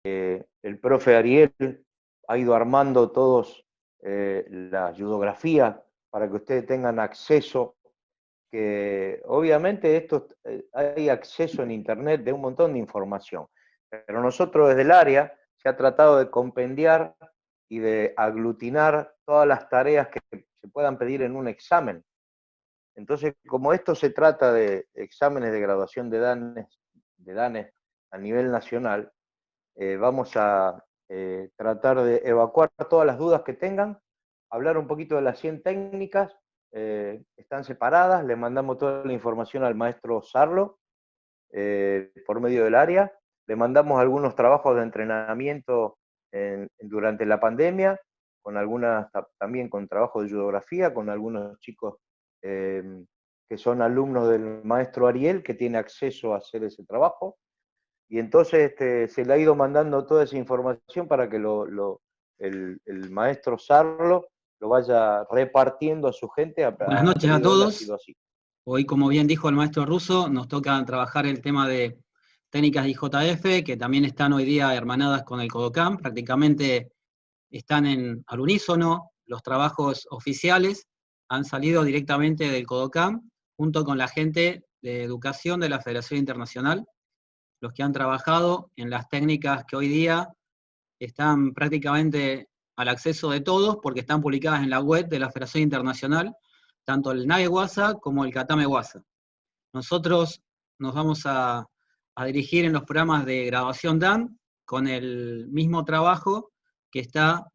el profe Ariel ha ido armando todos la judografía para que ustedes tengan acceso, que obviamente hay acceso en internet de un montón de información, pero nosotros desde el área se ha tratado de compendiar y de aglutinar todas las tareas que se puedan pedir en un examen. Entonces, como esto se trata de exámenes de graduación de DANES a nivel nacional, vamos a tratar de evacuar todas las dudas que tengan, hablar un poquito de las 100 técnicas, están separadas, le mandamos toda la información al maestro Sarlo por medio del área, le mandamos algunos trabajos de entrenamiento durante la pandemia, con algunas también con trabajo de judografía, con algunos chicos que son alumnos del maestro Ariel, que tiene acceso a hacer ese trabajo. Y entonces se le ha ido mandando toda esa información para que el maestro Sarlo lo vaya repartiendo a su gente. Buenas A noches a pedido de él ha todos. sido así. Hoy, como bien dijo el maestro Russo, nos toca trabajar el tema de técnicas de IJF, que también están hoy día hermanadas con el Codocam. Prácticamente están al unísono. Los trabajos oficiales han salido directamente del Codocam, junto con la gente de educación de la Federación Internacional, los que han trabajado en las técnicas que hoy día están prácticamente al acceso de todos, porque están publicadas en la web de la Federación Internacional, tanto el NAE WASA como el Katame WASA. Nosotros nos vamos a dirigir en los programas de graduación DAN con el mismo trabajo que está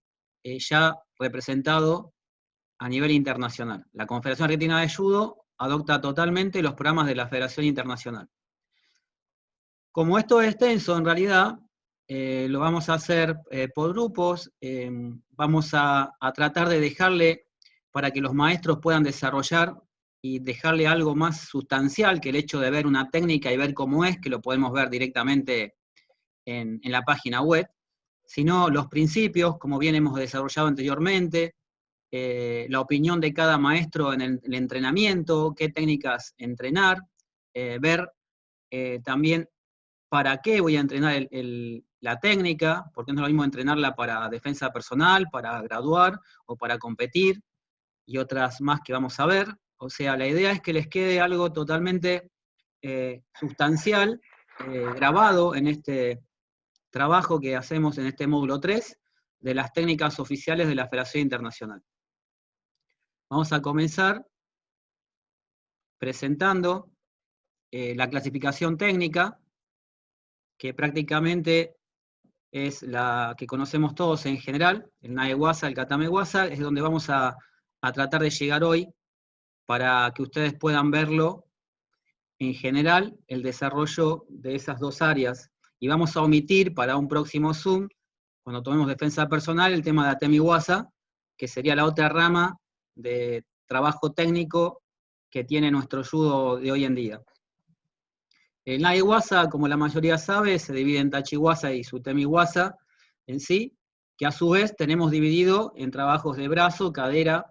ya representado a nivel internacional. La Confederación Argentina de Judo adopta totalmente los programas de la Federación Internacional. Como esto es extenso, en realidad, lo vamos a hacer por grupos, vamos a tratar de dejarle para que los maestros puedan desarrollar y dejarle algo más sustancial que el hecho de ver una técnica y ver cómo es, que lo podemos ver directamente en la página web, sino los principios, como bien hemos desarrollado anteriormente, la opinión de cada maestro en el entrenamiento, qué técnicas entrenar, ver también para qué voy a entrenar la técnica, porque no es lo mismo entrenarla para defensa personal, para graduar o para competir, y otras más que vamos a ver. O sea, la idea es que les quede algo totalmente sustancial, grabado en este trabajo que hacemos en este módulo 3, de las técnicas oficiales de la Federación Internacional. Vamos a comenzar presentando la clasificación técnica, que prácticamente es la que conocemos todos en general, el NAE WASA, el Katame WASA, es donde vamos a tratar de llegar hoy para que ustedes puedan verlo en general, el desarrollo de esas dos áreas. Y vamos a omitir para un próximo Zoom, cuando tomemos defensa personal, el tema de Atemi WASA, que sería la otra rama de trabajo técnico que tiene nuestro judo de hoy en día. El NAE WASA, como la mayoría sabe, se divide en Tachi WASA y Sutemi WASA en sí, que a su vez tenemos dividido en trabajos de brazo, cadera,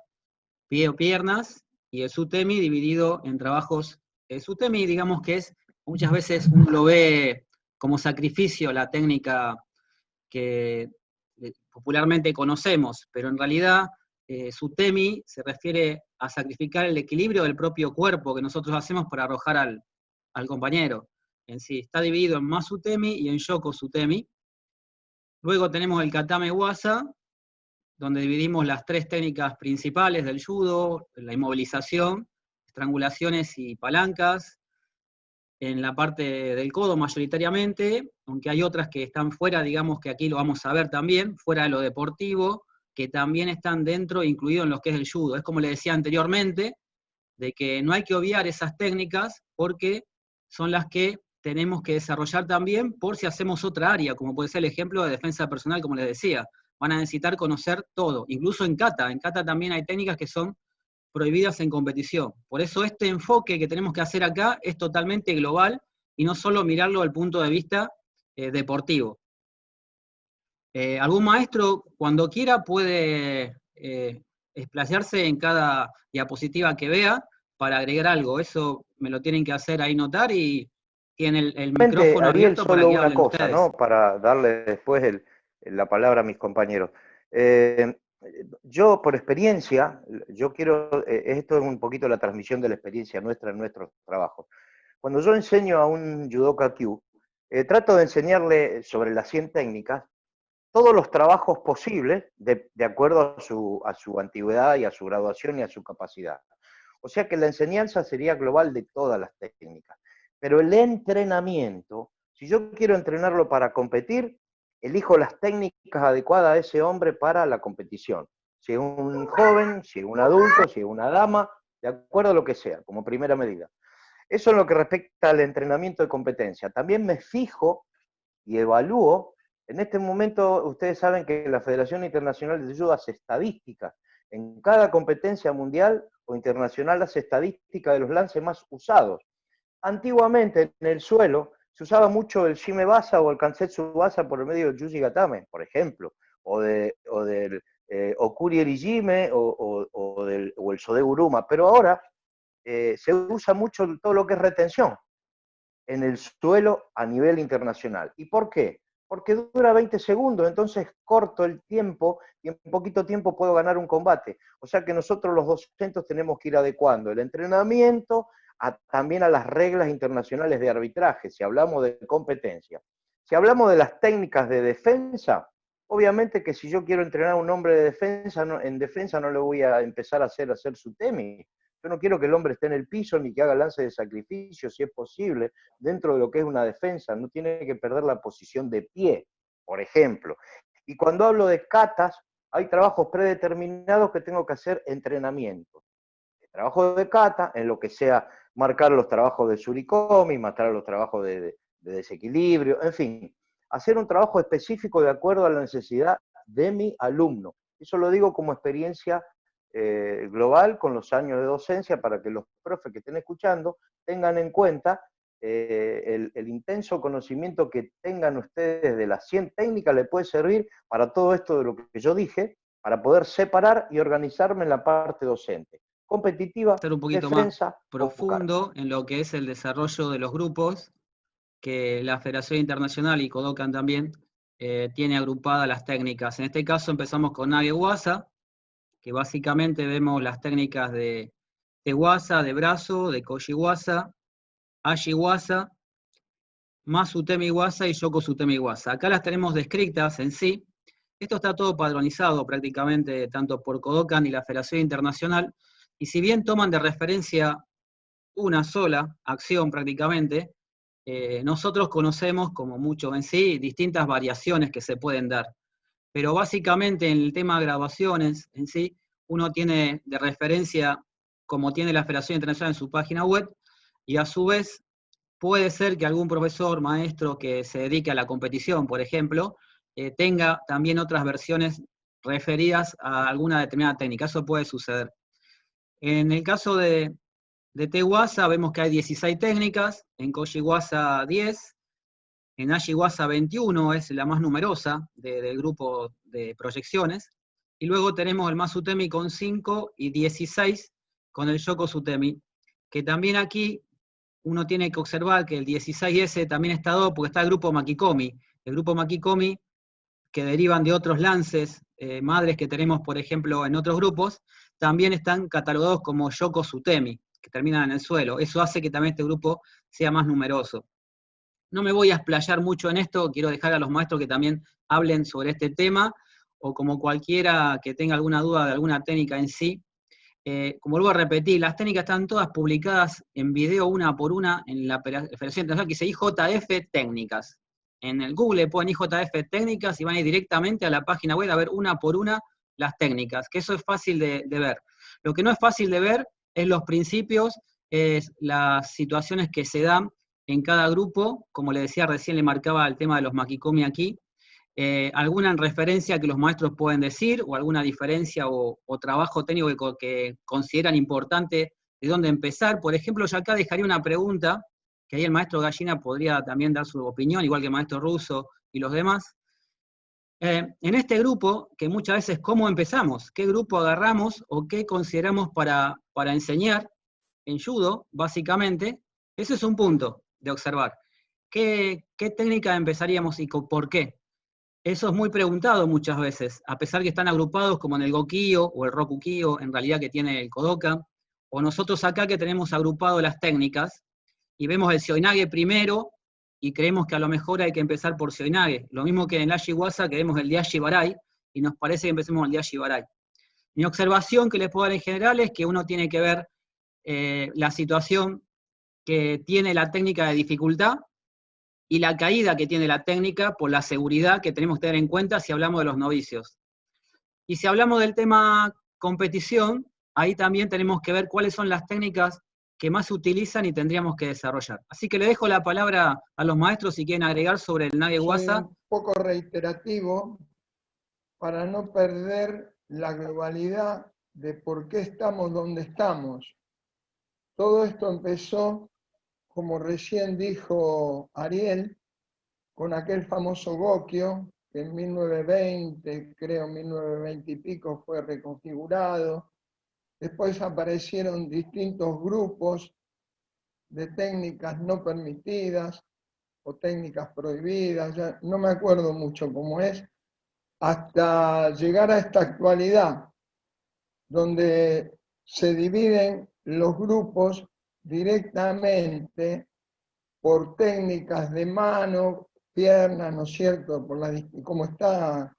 pie o piernas, y el Sutemi dividido en trabajos. El Sutemi, digamos que es, muchas veces uno lo ve como sacrificio, la técnica que popularmente conocemos, pero en realidad Sutemi se refiere a sacrificar el equilibrio del propio cuerpo que nosotros hacemos para arrojar al compañero. En sí, está dividido en Masutemi y en Yoko Sutemi. Luego tenemos el Katame WASA, donde dividimos las tres técnicas principales del judo, la inmovilización, estrangulaciones y palancas, en la parte del codo mayoritariamente, aunque hay otras que están fuera, digamos que aquí lo vamos a ver también, fuera de lo deportivo, que también están dentro, incluido en lo que es el judo. Es como le decía anteriormente, de que no hay que obviar esas técnicas porque son las que tenemos que desarrollar también por si hacemos otra área, como puede ser el ejemplo de defensa personal, como les decía. Van a necesitar conocer todo, incluso en kata. En kata también hay técnicas que son prohibidas en competición. Por eso este enfoque que tenemos que hacer acá es totalmente global y no solo mirarlo al punto de vista deportivo. Algún maestro, cuando quiera, puede explayarse en cada diapositiva que vea para agregar algo. Eso me lo tienen que hacer ahí notar y tiene el micrófono Ariel, abierto para solo que una hablen cosa, ustedes. ¿no? Para darle después la palabra a mis compañeros. Eh, yo, por experiencia, yo quiero, esto es un poquito la transmisión de la experiencia nuestra en nuestros trabajos. Cuando yo enseño a un judoka Kyu, trato de enseñarle sobre las 100 técnicas todos los trabajos posibles de acuerdo a su antigüedad y a su graduación y a su capacidad. O sea que la enseñanza sería global de todas las técnicas. Pero el entrenamiento, si yo quiero entrenarlo para competir, elijo las técnicas adecuadas a ese hombre para la competición. Si es un joven, si es un adulto, si es una dama, de acuerdo a lo que sea, como primera medida. Eso en lo que respecta al entrenamiento de competencia. También me fijo y evalúo. En este momento, ustedes saben que la Federación Internacional de Judo hace estadísticas. En cada competencia mundial o internacional hace estadísticas de los lances más usados. Antiguamente, en el suelo, se usaba mucho el shime basa o el kansetsu basa por el medio del yuji gatame, por ejemplo, o del okuri erijime o el sode uruma. Pero ahora se usa mucho todo lo que es retención en el suelo a nivel internacional. ¿Y por qué? Porque dura 20 segundos, entonces corto el tiempo y en poquito tiempo puedo ganar un combate. O sea que nosotros los docentes tenemos que ir adecuando el entrenamiento también a las reglas internacionales de arbitraje, si hablamos de competencia. Si hablamos de las técnicas de defensa, obviamente que si yo quiero entrenar a un hombre de defensa, en defensa no le voy a empezar a hacer su temi. Yo no quiero que el hombre esté en el piso ni que haga lance de sacrificio, si es posible, dentro de lo que es una defensa. No tiene que perder la posición de pie, por ejemplo. Y cuando hablo de katas, hay trabajos predeterminados que tengo que hacer entrenamiento. El trabajo de kata, en lo que sea marcar los trabajos de surikomi, marcar los trabajos de desequilibrio, en fin, hacer un trabajo específico de acuerdo a la necesidad de mi alumno. Eso lo digo como experiencia global con los años de docencia para que los profes que estén escuchando tengan en cuenta el intenso conocimiento que tengan ustedes de las 100 técnicas les puede servir para todo esto de lo que yo dije, para poder separar y organizarme en la parte docente. Competitiva, Ser un poquito más defensa o kata. profundo en lo que es el desarrollo de los grupos, que la Federación Internacional y Kodokan también tiene agrupadas las técnicas. En este caso empezamos con Nage-Waza, que básicamente vemos las técnicas de Waza, de brazo, de Koji-Waza, Ashi-Waza, Masu-Temi-Waza y Yoko-Sutemi-Waza. Acá las tenemos descritas en sí. Esto está todo padronizado prácticamente tanto por Kodokan y la Federación Internacional, y si bien toman de referencia una sola acción prácticamente, nosotros conocemos, como mucho en sí, distintas variaciones que se pueden dar. Pero básicamente en el tema de grabaciones en sí, uno tiene de referencia, como tiene la Federación Internacional en su página web, y a su vez puede ser que algún profesor, maestro que se dedique a la competición, por ejemplo, tenga también otras versiones referidas a alguna determinada técnica. Eso puede suceder. En el caso de T-Waza vemos que hay 16 técnicas, en Koji-Waza 10, en Ashi-Waza 21 es la más numerosa del grupo de proyecciones, y luego tenemos el Masu-Temi con 5 y 16 con el Yoko-Sutemi, que también aquí uno tiene que observar que el 16S también está dado porque está el grupo Makikomi. El grupo Makikomi, que derivan de otros lances madres que tenemos, por ejemplo, en otros grupos, también están catalogados como Yoko-Sutemi, que terminan en el suelo. Eso hace que también este grupo sea más numeroso. No me voy a explayar mucho en esto, quiero dejar a los maestros que también hablen sobre este tema, o como cualquiera que tenga alguna duda de alguna técnica en sí. Como vuelvo a repetir, las técnicas están todas publicadas en video una por una en la Federación Internacional que dice IJF Técnicas. En el Google ponen IJF Técnicas y van a ir directamente a la página web a ver una por una las técnicas, que eso es fácil de ver. Lo que no es fácil de ver es los principios, es las situaciones que se dan en cada grupo. Como le decía recién, le marcaba el tema de los Makikomi aquí. Alguna referencia que los maestros pueden decir, o alguna diferencia o trabajo técnico que consideran importante de dónde empezar. Por ejemplo, yo acá dejaría una pregunta, que ahí el maestro Gallina podría también dar su opinión, igual que el maestro Russo y los demás. En este grupo, que muchas veces, ¿cómo empezamos? ¿Qué grupo agarramos o qué consideramos para enseñar en judo, básicamente? Ese es un punto de observar. ¿qué técnica empezaríamos y por qué? Eso es muy preguntado muchas veces, a pesar que están agrupados como en el Gokyo o el Rokukyo, en realidad que tiene el Kodoka, o nosotros acá que tenemos agrupado las técnicas y vemos el Seoinage primero y creemos que a lo mejor hay que empezar por Seoinage. Lo mismo que en el Ashiwasa que vemos el Diashi Barai y nos parece que empecemos el Diashi Barai. Mi observación que les puedo dar en general es que uno tiene que ver la situación que tiene la técnica de dificultad y la caída que tiene la técnica por la seguridad que tenemos que tener en cuenta si hablamos de los novicios. Y si hablamos del tema competición, ahí también tenemos que ver cuáles son las técnicas que más se utilizan y tendríamos que desarrollar. Así que le dejo la palabra a los maestros si quieren agregar sobre el Nage Wasa. Un poco reiterativo para no perder la globalidad de por qué estamos donde estamos. Todo esto empezó, como recién dijo Ariel, con aquel famoso Gokyo, que en 1920, creo 1920 y pico, fue reconfigurado. Después aparecieron distintos grupos de técnicas no permitidas o técnicas prohibidas, ya no me acuerdo mucho cómo es, hasta llegar a esta actualidad, donde se dividen los grupos directamente por técnicas de mano, pierna, ¿no es cierto?, por como está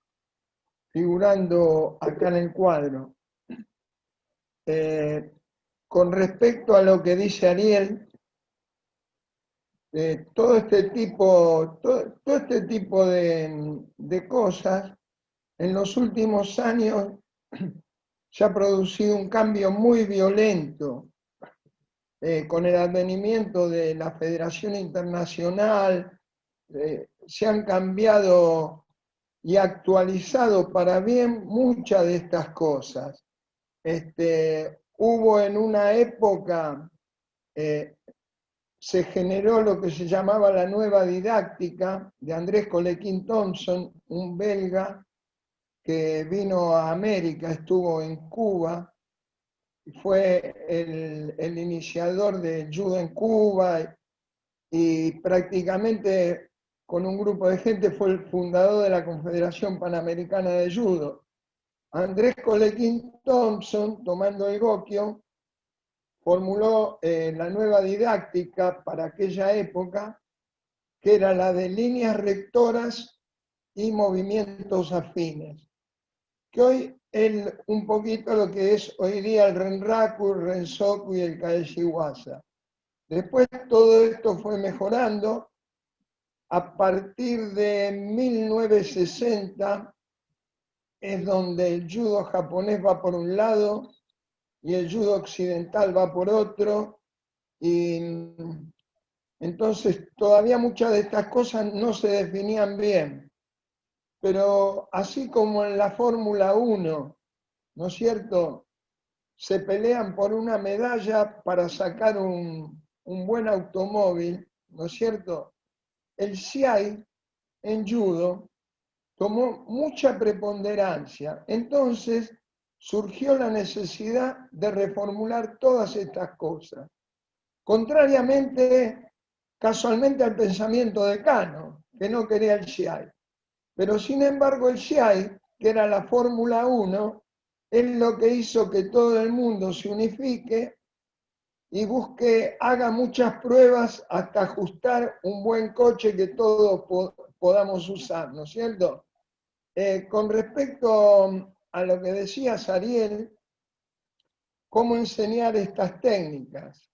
figurando acá en el cuadro. Con respecto a lo que dice Ariel, todo este tipo de cosas, en los últimos años se ha producido un cambio muy violento con el advenimiento de la Federación Internacional. Se han cambiado y actualizado para bien muchas de estas cosas. Hubo en una época, se generó lo que se llamaba la nueva didáctica de Andrés Colequín Thompson, un belga que vino a América, estuvo en Cuba, fue el iniciador del judo en Cuba y prácticamente con un grupo de gente fue el fundador de la Confederación Panamericana de Judo. Andrés Colequín Thompson, tomando el Gokyo, formuló la nueva didáctica para aquella época, que era la de líneas rectoras y movimientos afines, que hoy es un poquito lo que es hoy día el Renraku, el Rensoku y el Kaeshiwasa. Después todo esto fue mejorando. A partir de 1960 es donde el judo japonés va por un lado y el judo occidental va por otro, y entonces todavía muchas de estas cosas no se definían bien. Pero así como en la Fórmula 1, ¿no es cierto?, se pelean por una medalla para sacar un buen automóvil, ¿no es cierto?, el Shiai en judo tomó mucha preponderancia. Entonces surgió la necesidad de reformular todas estas cosas. Contrariamente, casualmente, al pensamiento de Kano, que no quería el Shiai. Pero sin embargo el Shiai, que era la Fórmula 1, es lo que hizo que todo el mundo se unifique y haga muchas pruebas hasta ajustar un buen coche que todos podamos usar, ¿no es cierto? Con respecto a lo que decías, Ariel, cómo enseñar estas técnicas.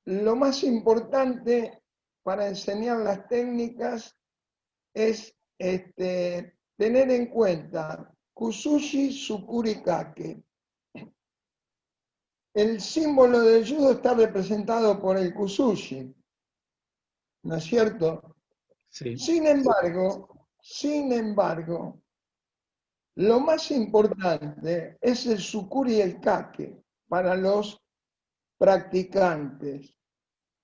Lo más importante para enseñar las técnicas es tener en cuenta Kusushi Tsukuri Kake. El símbolo del judo está representado por el Kusushi, ¿no es cierto? Sí. Sin embargo, lo más importante es el Tsukuri y el Kake para los practicantes,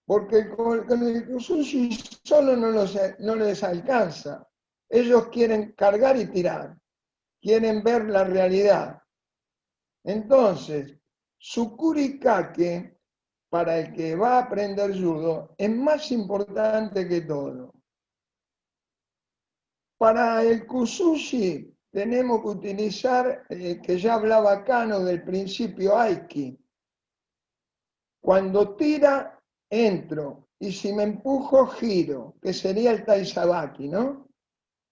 porque con el Kusushi solo no les alcanza. Ellos quieren cargar y tirar, quieren ver la realidad. Entonces, Tsukuri Kake para el que va a aprender judo es más importante que todo. Para el Kusushi tenemos que utilizar, que ya hablaba Kano del principio Aiki. Cuando tira, entro, y si me empujo, giro, que sería el Taizabaki, ¿no?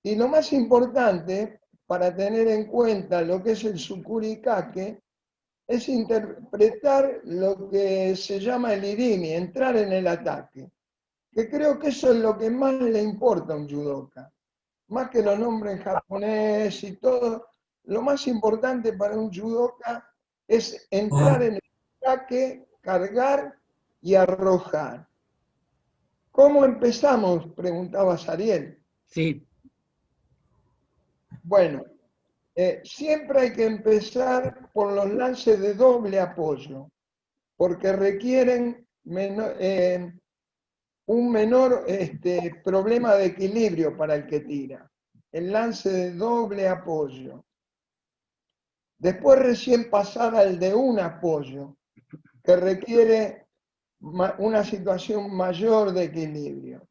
Y lo más importante, para tener en cuenta lo que es el Tsukurikake, es interpretar lo que se llama el irimi, entrar en el ataque, que creo que eso es lo que más le importa a un judoka. Más que los nombres en japonés y todo, lo más importante para un judoka es entrar en el ataque, cargar y arrojar. ¿Cómo empezamos? Preguntaba Sariel. Sí. Bueno, siempre hay que empezar por los lances de doble apoyo, porque requieren un menor problema de equilibrio para el que tira. El lance de doble apoyo. Después recién pasar al de un apoyo, que requiere una situación mayor de equilibrio.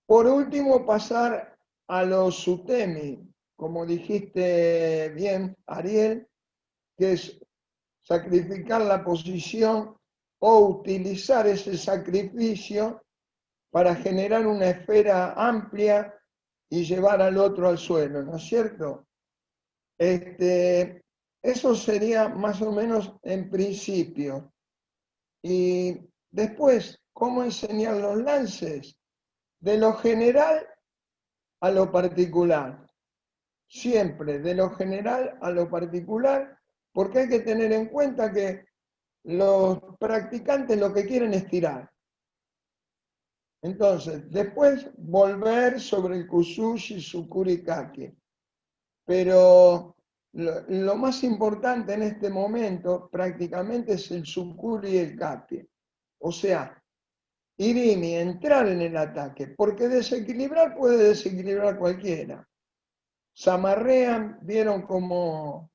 Por último, pasar a los sutemi, como dijiste bien, Ariel, que es sacrificar la posición o utilizar ese sacrificio para generar una esfera amplia y llevar al otro al suelo, ¿no es cierto? Eso sería más o menos en principio. Y después, ¿cómo enseñar los lances? De lo general a lo particular. Siempre de lo general a lo particular, porque hay que tener en cuenta que los practicantes lo que quieren es tirar. Entonces, después volver sobre el Kusushi, Tsukurikake. Pero lo más importante en este momento prácticamente es el Tsukuri y el Kake. O sea, irimi, entrar en el ataque, porque desequilibrar puede desequilibrar cualquiera. Zamarrean, vieron como,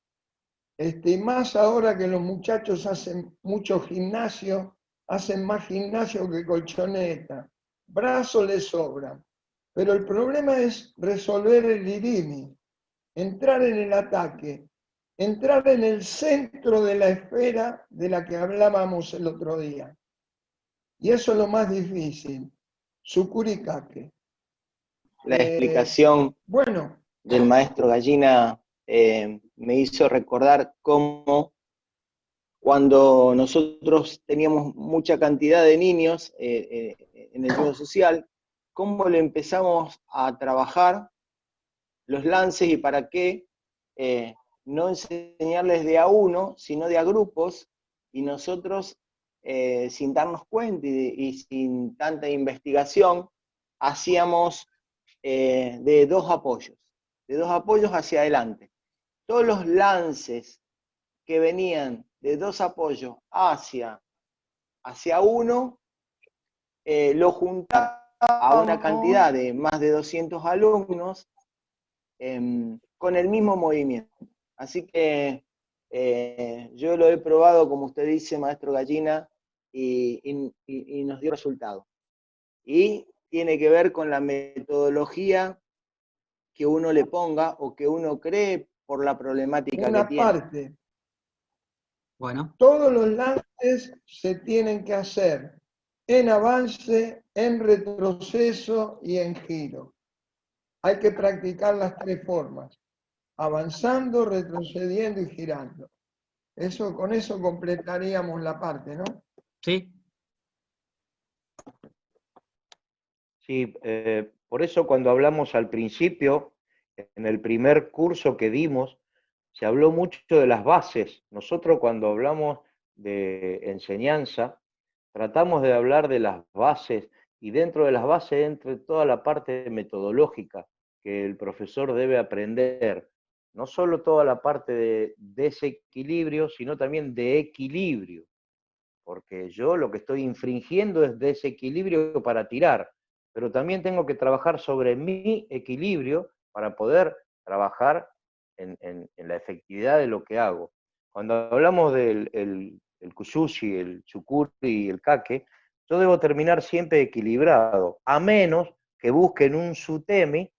más ahora que los muchachos hacen mucho gimnasio, hacen más gimnasio que colchoneta, brazos les sobran. Pero el problema es resolver el irimi, entrar en el ataque, entrar en el centro de la esfera de la que hablábamos el otro día. Y eso es lo más difícil, Tsukurikake. La explicación bueno, del maestro Gallina me hizo recordar cómo cuando nosotros teníamos mucha cantidad de niños en el judo social, cómo le empezamos a trabajar los lances y para qué no enseñarles de a uno, sino de a grupos, y nosotros, sin darnos cuenta y sin tanta investigación, hacíamos de dos apoyos hacia adelante. Todos los lances que venían de dos apoyos hacia uno, lo juntaba a una cantidad de más de 200 alumnos con el mismo movimiento. Así que yo lo he probado, como usted dice, maestro Gallina, y nos dio resultado. Y tiene que ver con la metodología que uno le ponga o que uno cree por la problemática que tiene. una parte. Bueno. Todos los lances se tienen que hacer en avance, en retroceso y en giro. Hay que practicar las tres formas, avanzando, retrocediendo y girando. Con eso completaríamos la parte, ¿no? Sí. Sí, por eso cuando hablamos al principio, en el primer curso que dimos, se habló mucho de las bases. Nosotros cuando hablamos de enseñanza, tratamos de hablar de las bases y dentro de las bases entre toda la parte metodológica que el profesor debe aprender. No solo toda la parte de desequilibrio, sino también de equilibrio. Porque yo lo que estoy infringiendo es desequilibrio para tirar, pero también tengo que trabajar sobre mi equilibrio para poder trabajar en la efectividad de lo que hago. Cuando hablamos del el kusushi, el chukuri y el kake, yo debo terminar siempre equilibrado, a menos que busquen un sutemi,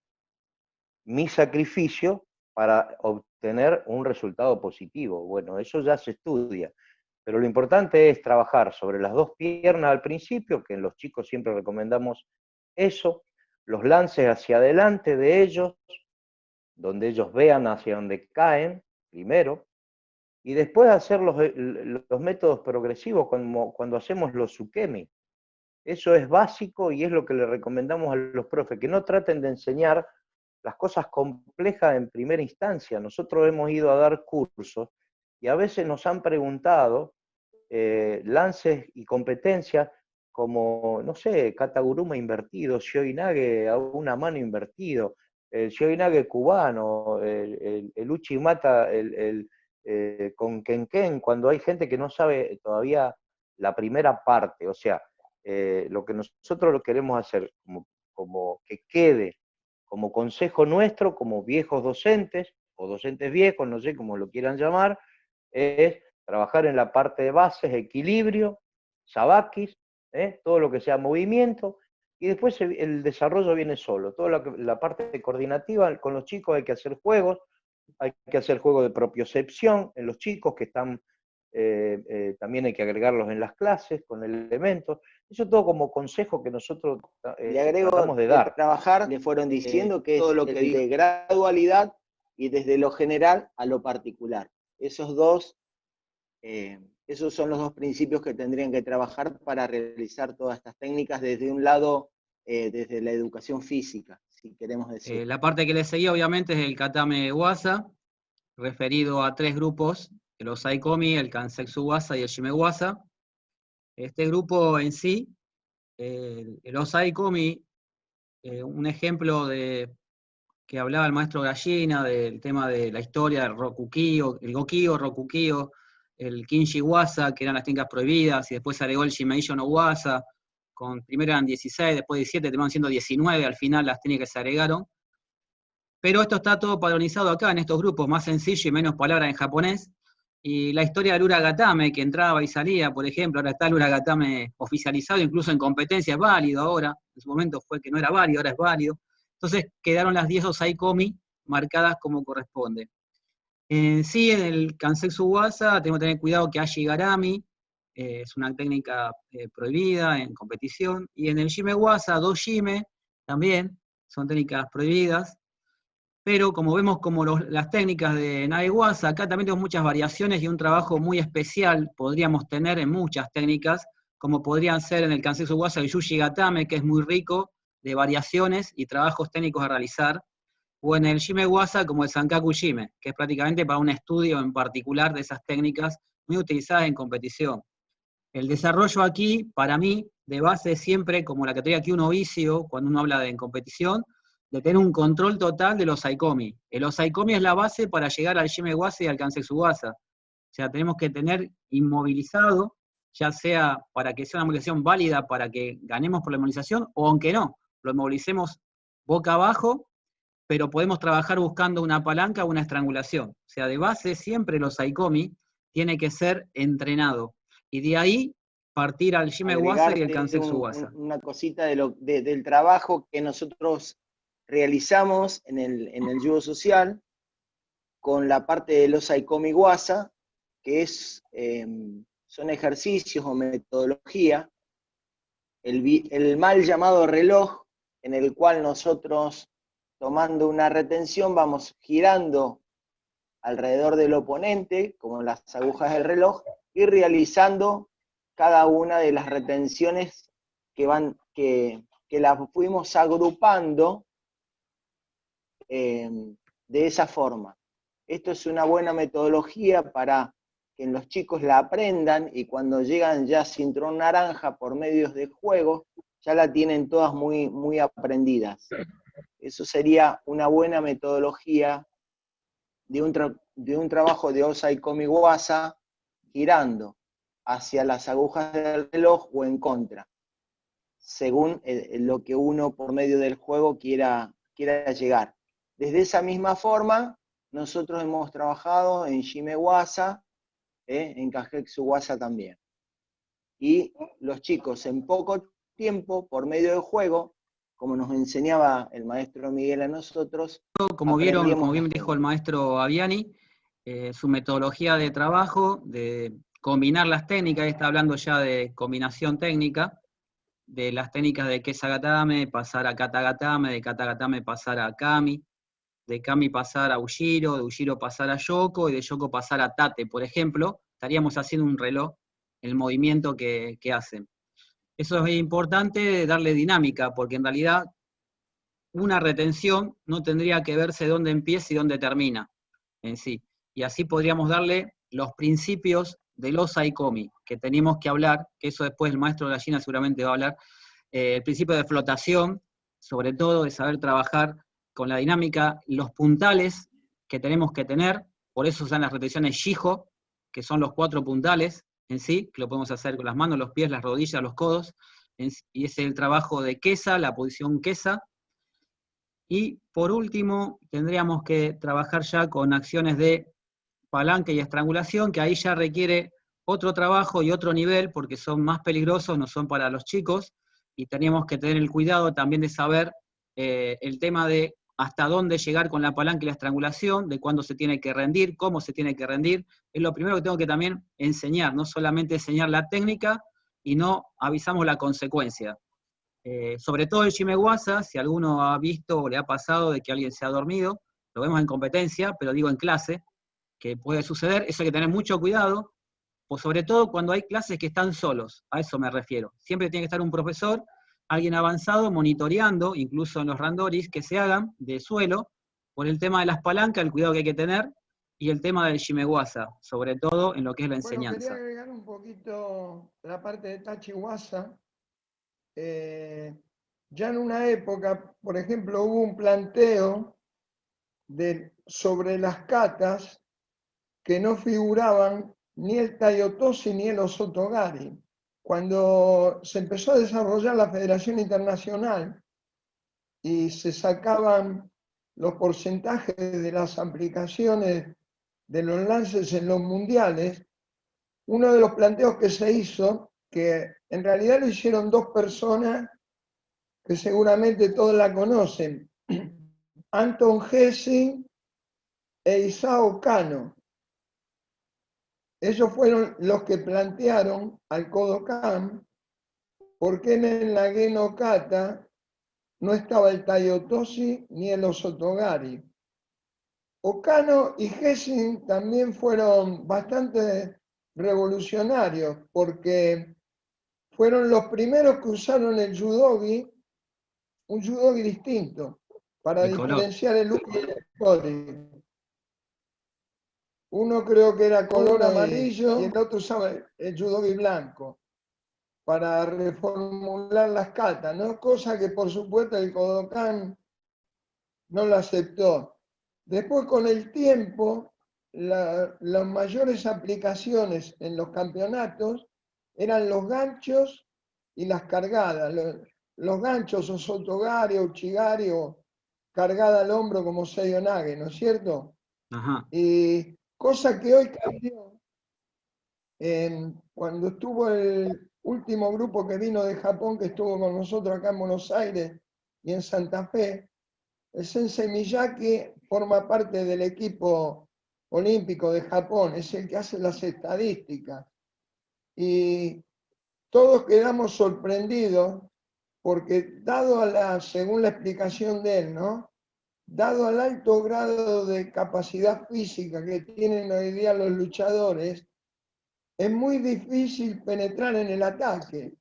mi sacrificio, para obtener un resultado positivo. Bueno, eso ya se estudia. Pero lo importante es trabajar sobre las dos piernas al principio, que en los chicos siempre recomendamos eso, los lances hacia adelante de ellos, donde ellos vean hacia donde caen primero, y después hacer los métodos progresivos cuando hacemos los tsukemi. Eso es básico y es lo que le recomendamos a los profes, que no traten de enseñar las cosas complejas en primera instancia. Nosotros hemos ido a dar cursos y a veces nos han preguntado lances y competencias como, no sé, kataguruma invertido, shioinage a una mano invertido, el shioinage cubano, el uchimata con kenken, cuando hay gente que no sabe todavía la primera parte. O sea, lo que nosotros lo queremos hacer, como que quede como consejo nuestro, como viejos docentes, o docentes viejos, no sé cómo lo quieran llamar, es trabajar en la parte de bases, equilibrio, sabakis, todo lo que sea movimiento, y después el desarrollo viene solo. Toda la parte coordinativa con los chicos hay que hacer juegos de propiocepción en los chicos que están, también hay que agregarlos en las clases con elementos. Eso todo como consejo que nosotros Le agrego tratamos de dar. Trabajar, le fueron diciendo que es todo lo que de gradualidad y desde lo general a lo particular. Esos son los dos principios que tendrían que trabajar para realizar todas estas técnicas desde un lado, desde la educación física, si queremos decir. La parte que le seguía obviamente es el Katame Wasa, referido a 3 grupos, el Osaikomi, el Kansetsu Wasa y el Shime Wasa. Este grupo en sí, el Osaikomi, un ejemplo de que hablaba el maestro Gallina del tema de la historia del Rokukio, el Gokio, Rokukio, el Kinshi Wasa, que eran las técnicas prohibidas, y después se agregó el Shimeisho no Wasa, primero eran 16, después 17, terminaron siendo 19, al final las técnicas se agregaron. Pero esto está todo padronizado acá, en estos grupos, más sencillo y menos palabras en japonés. Y la historia del Uragatame, que entraba y salía, por ejemplo, ahora está el Uragatame oficializado, incluso en competencia es válido ahora. En su momento fue que no era válido, ahora es válido. Entonces quedaron las 10 Osaikomi marcadas como corresponde. Sí, en el Kansetsu Wasa tenemos que tener cuidado que Ashigarami es una técnica prohibida en competición. Y en el Shime Wasa, 2 Shime también son técnicas prohibidas. Pero como vemos como las técnicas de Naiwasa, acá también tenemos muchas variaciones y un trabajo muy especial podríamos tener en muchas técnicas, como podrían ser en el Kansetsu Wasa el Yushi Gatame, que es muy rico de variaciones y trabajos técnicos a realizar, o en el Shime Wasa como el Sankaku Shime, que es prácticamente para un estudio en particular de esas técnicas muy utilizadas en competición. El desarrollo aquí, para mí, de base siempre, como la categoría que uno vicio, cuando uno habla en competición, de tener un control total de los Osaikomi. El Osaikomi es la base para llegar al Shime Wasa y al Kansetsu Wasa. O sea, tenemos que tener inmovilizado, ya sea para que sea una movilización válida para que ganemos por la inmovilización, o aunque no, lo movilicemos boca abajo, pero podemos trabajar buscando una palanca o una estrangulación. O sea, de base siempre el Osaikomi tiene que ser entrenado. Y de ahí partir al Shime Wasa y el Kansetsu Wasa. Una cosita del trabajo que nosotros realizamos en el judo social con la parte de los Osaikomi Wasa, que son ejercicios o metodología, el mal llamado reloj, en el cual nosotros, tomando una retención, vamos girando alrededor del oponente, como las agujas del reloj, y realizando cada una de las retenciones que las fuimos agrupando de esa forma. Esto es una buena metodología para que los chicos la aprendan y cuando llegan ya cinturón naranja por medios de juego, ya la tienen todas muy, muy aprendidas. Eso sería una buena metodología de un trabajo de Osaikomi Wasa girando hacia las agujas del reloj o en contra, según lo que uno por medio del juego quiera llegar. Desde esa misma forma, nosotros hemos trabajado en Shime Wasa en Kajeksu Wasa también. Y los chicos en poco tiempo, por medio del juego, como nos enseñaba el maestro Miguel a nosotros, Como vieron, como aprendíamos bien las dijo el técnicas. maestro Aviani, su metodología de trabajo, de combinar las técnicas, está hablando ya de combinación técnica, de las técnicas de Kesa-gatame pasar a Kata-gatame, de Kata-gatame pasar a Kami, de Kami pasar a Ujiro, de Ujiro pasar a Yoko, y de Yoko pasar a Tate, por ejemplo, estaríamos haciendo un reloj, el movimiento que hacen. Eso es importante, darle dinámica, porque en realidad una retención no tendría que verse dónde empieza y dónde termina en sí. Y así podríamos darle los principios del Osa y Komi, que tenemos que hablar, que eso después el maestro de la China seguramente va a hablar, el principio de flotación, sobre todo de saber trabajar con la dinámica, los puntales que tenemos que tener, por eso son las retenciones Shijo, que son los 4 puntales en sí, que lo podemos hacer con las manos, los pies, las rodillas, los codos, y es el trabajo de Kesa, la posición Kesa. Y por último, tendríamos que trabajar ya con acciones de palanca y estrangulación, que ahí ya requiere otro trabajo y otro nivel, porque son más peligrosos, no son para los chicos, y teníamos que tener el cuidado también de saber el tema de hasta dónde llegar con la palanca y la estrangulación, de cuándo se tiene que rendir, cómo se tiene que rendir. Es lo primero que tengo que también enseñar, no solamente enseñar la técnica y no avisamos la consecuencia. Sobre todo el Shimewasa, si alguno ha visto o le ha pasado de que alguien se ha dormido, lo vemos en competencia, pero digo en clase, que puede suceder, eso hay que tener mucho cuidado, o sobre todo cuando hay clases que están solos, a eso me refiero. Siempre tiene que estar un profesor, alguien avanzado, monitoreando, incluso en los randoris, que se hagan de suelo, por el tema de las palancas, el cuidado que hay que tener, y el tema del Shimewasa, sobre todo en lo que es la Bueno, quería enseñanza. agregar un poquito la parte de Tachiwasa. Ya en una época, por ejemplo, hubo un planteo sobre las katas que no figuraban ni el Taiotosi ni el Osotogari. Cuando se empezó a desarrollar la Federación Internacional y se sacaban los porcentajes de las aplicaciones de los lances en los mundiales, uno de los planteos que se hizo, que en realidad lo hicieron dos personas que seguramente todos la conocen, Anton Hessing e Isao Kano. Ellos fueron los que plantearon al Kodokan por qué en la Geno Kata no estaba el Taiotosi ni el Osotogari. Okano y Hessing también fueron bastante revolucionarios porque fueron los primeros que usaron el judogi, un judogi distinto, para El color. diferenciar el uki y el kori. Uno creo que era color amarillo y el otro usaba el judogi blanco para reformular las katas, ¿no? Cosa que por supuesto el Kodokan no lo aceptó. Después con el tiempo, las mayores aplicaciones en los campeonatos eran los ganchos y las cargadas. Los ganchos o sotogari o uchigari o cargada al hombro como seiyonage, ¿no es cierto? Ajá. Y cosa que hoy cambió. Cuando estuvo el último grupo que vino de Japón, que estuvo con nosotros acá en Buenos Aires y en Santa Fe, el Sensei Miyaki forma parte del equipo olímpico de Japón, es el que hace las estadísticas. Y todos quedamos sorprendidos porque según la explicación de él, ¿no? Dado al alto grado de capacidad física que tienen hoy día los luchadores, es muy difícil penetrar en el ataque.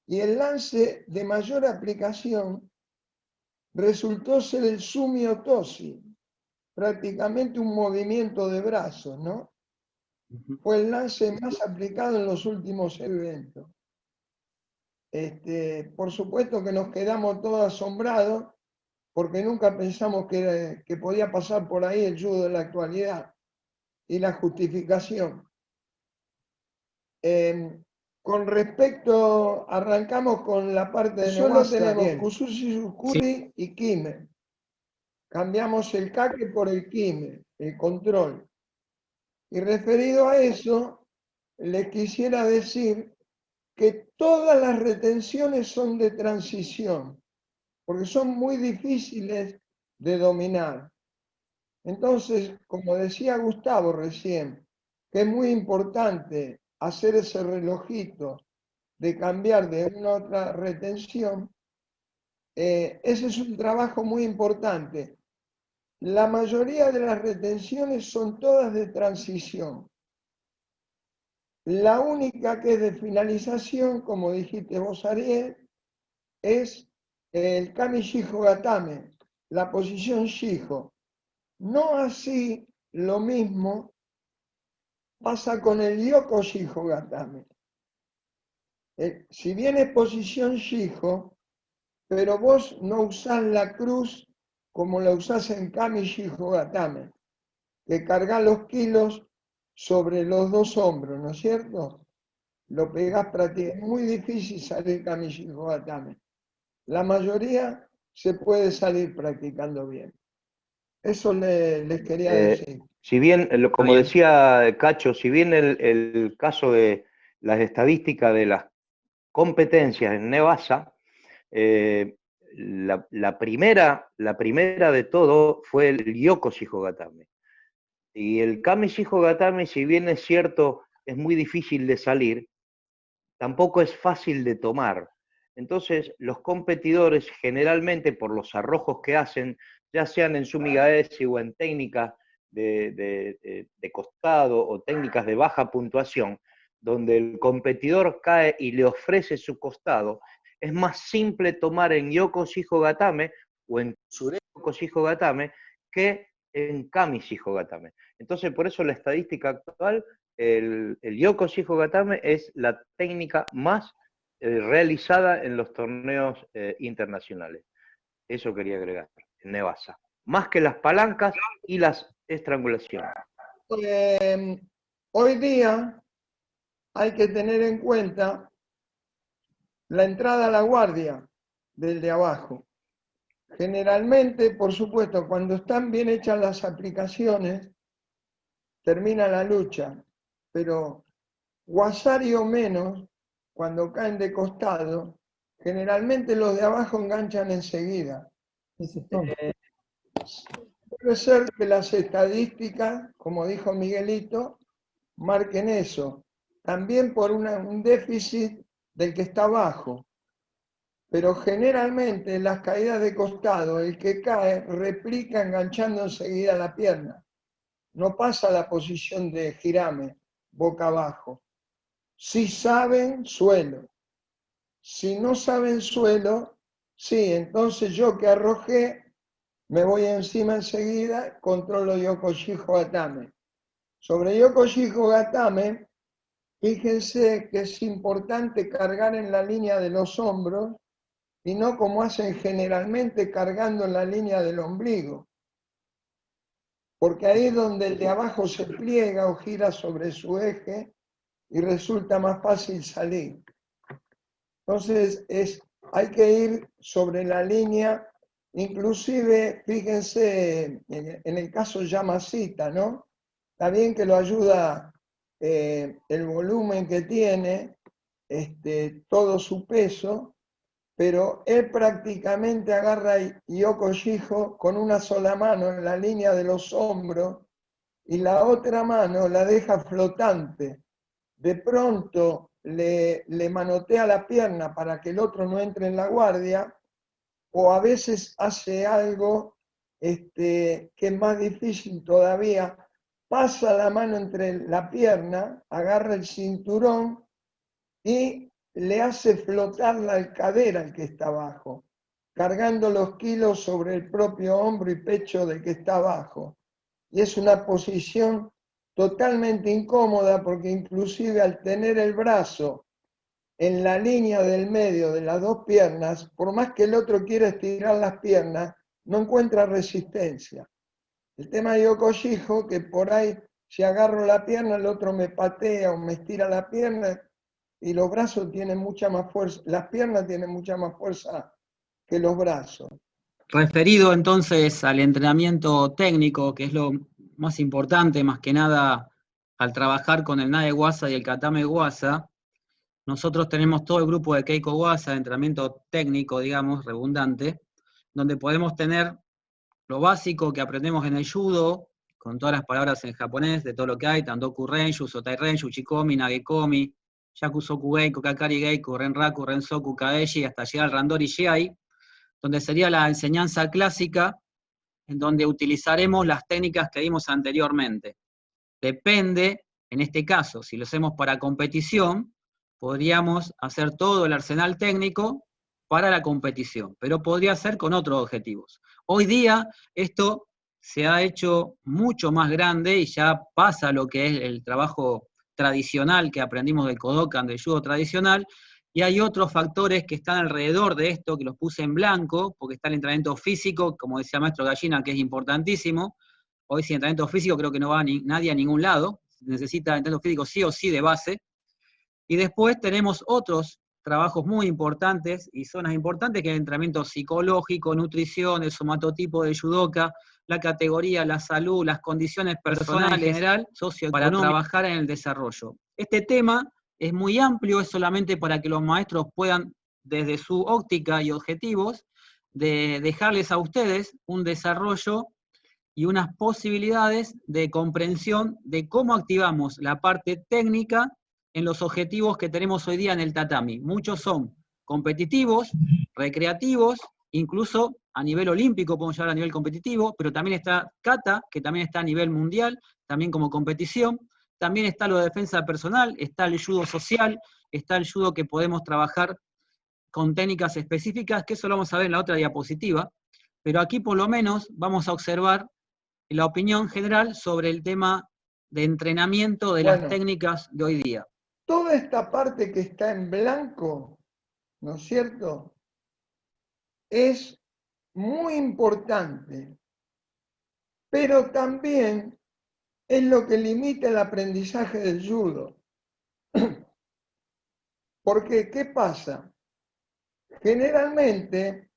Y el lance de mayor aplicación resultó ser el Sumio Toshi, prácticamente un movimiento de brazos, ¿no? Fue el lance más aplicado en los últimos eventos. Por supuesto que nos quedamos todos asombrados porque nunca pensamos que podía pasar por ahí el judo de la actualidad y la justificación. Con respecto, arrancamos con la parte de solo tenemos Kusushi Sukuri y Kime. Cambiamos el kake por el kime, el control. Y referido a eso, les quisiera decir que todas las retenciones son de transición, porque son muy difíciles de dominar. Entonces, como decía Gustavo recién, que es muy importante hacer ese relojito de cambiar de una a otra retención, ese es un trabajo muy importante. La mayoría de las retenciones son todas de transición. La única que es de finalización, como dijiste vos, Ariel, es el Kami Shijo Gatame, la posición Shijo. No así lo mismo pasa con el Yoko Shijo Gatame. Si bien es posición Shijo, pero vos no usás la cruz como la usás en Kami Shijo Gatame, que cargás los kilos sobre los dos hombros, ¿no es cierto? Lo pegás prácticamente. Es muy difícil salir Kami Shijo Gatame. La mayoría se puede salir practicando bien. Eso les quería decir. Si bien, como bien. decía Cacho, si bien el caso de las estadísticas de las competencias en Nevasa, la primera de todo fue el Yoko Shijo Gatame. Y el Kami Shijo Gatame, si bien es cierto, es muy difícil de salir, tampoco es fácil de tomar. Entonces, los competidores generalmente por los arrojos que hacen, ya sean en sumigaeshi o en técnicas de costado o técnicas de baja puntuación, donde el competidor cae y le ofrece su costado, es más simple tomar en Yoko Shijo Gatame o en Tsureko Shijo Gatame que en Kami Shijo Gatame. Entonces, por eso la estadística actual, el Yoko Shijo Gatame es la técnica más realizada en los torneos internacionales. Eso quería agregar, en Nevasa. Más que las palancas y las estrangulaciones. Hoy día hay que tener en cuenta la entrada a la guardia del de abajo. Generalmente, por supuesto, cuando están bien hechas las aplicaciones, termina la lucha, pero Wasari o menos, cuando caen de costado, generalmente los de abajo enganchan enseguida. Puede ser que las estadísticas, como dijo Miguelito, marquen eso. También por un déficit del que está abajo. Pero generalmente en las caídas de costado, el que cae replica enganchando enseguida la pierna. No pasa a la posición de girame, boca abajo. Si saben suelo. Si no saben suelo, sí, entonces yo que arrojé, me voy encima enseguida, controlo Yoko Shijo Gatame. Sobre Yoko Shijo Gatame, fíjense que es importante cargar en la línea de los hombros y no como hacen generalmente cargando en la línea del ombligo. Porque ahí es donde el de abajo se pliega o gira sobre su eje y resulta más fácil salir. Entonces hay que ir sobre la línea, inclusive, fíjense, en el caso Yamashita, ¿no? Está bien que lo ayuda el volumen que tiene, todo su peso, pero él prácticamente agarra Yoko Shijo con una sola mano en la línea de los hombros y la otra mano la deja flotante. De pronto le manotea la pierna para que el otro no entre en la guardia, o a veces hace algo que es más difícil todavía, pasa la mano entre la pierna, agarra el cinturón y le hace flotar la cadera al que está abajo, cargando los kilos sobre el propio hombro y pecho del que está abajo. Y es una posición totalmente incómoda porque inclusive al tener el brazo en la línea del medio de las dos piernas, por más que el otro quiera estirar las piernas, no encuentra resistencia. El tema de Yoko Shijo, que por ahí si agarro la pierna, el otro me patea o me estira la pierna, y los brazos tienen mucha más fuerza, las piernas tienen mucha más fuerza que los brazos. Referido entonces al entrenamiento técnico, que es lo más importante, más que nada al trabajar con el NAE Guasa y el Katame Guasa, nosotros tenemos todo el grupo de Keiko Guasa, de entrenamiento técnico, digamos, redundante, donde podemos tener lo básico que aprendemos en el judo, con todas las palabras en japonés, de todo lo que hay, Tandoku Renshu, Sotai Renshu, Uchikomi, Nagekomi, Yakusoku Geiko, Kakari Geiko, Renraku, Rensoku, Kaeshi, hasta llegar al Randori Shiai, donde sería la enseñanza clásica, en donde utilizaremos las técnicas que vimos anteriormente. Depende, en este caso, si lo hacemos para competición, podríamos hacer todo el arsenal técnico para la competición, pero podría ser con otros objetivos. Hoy día esto se ha hecho mucho más grande y ya pasa lo que es el trabajo tradicional que aprendimos del Kodokan, del judo tradicional, y hay otros factores que están alrededor de esto, que los puse en blanco, porque está el entrenamiento físico, como decía el maestro Gallina, que es importantísimo. Hoy sin entrenamiento físico creo que no va nadie a ningún lado, necesita entrenamiento físico sí o sí de base. Y después tenemos otros trabajos muy importantes y zonas importantes, que es el entrenamiento psicológico, nutrición, el somatotipo de judoka, la categoría, la salud, las condiciones personales en general, socioeconómicas, para trabajar en el desarrollo. Este tema es muy amplio, es solamente para que los maestros puedan, desde su óptica y objetivos, de dejarles a ustedes un desarrollo y unas posibilidades de comprensión de cómo activamos la parte técnica en los objetivos que tenemos hoy día en el tatami. Muchos son competitivos, recreativos, incluso a nivel olímpico podemos llegar a nivel competitivo, pero también está kata, que también está a nivel mundial, también como competición. También está lo de defensa personal, está el judo social, está el judo que podemos trabajar con técnicas específicas, que eso lo vamos a ver en la otra diapositiva, pero aquí por lo menos vamos a observar la opinión general sobre el tema de entrenamiento de las técnicas de hoy día. Toda esta parte que está en blanco, ¿no es cierto?, es muy importante, pero también es lo que limita el aprendizaje del judo. Porque, ¿qué pasa? Generalmente,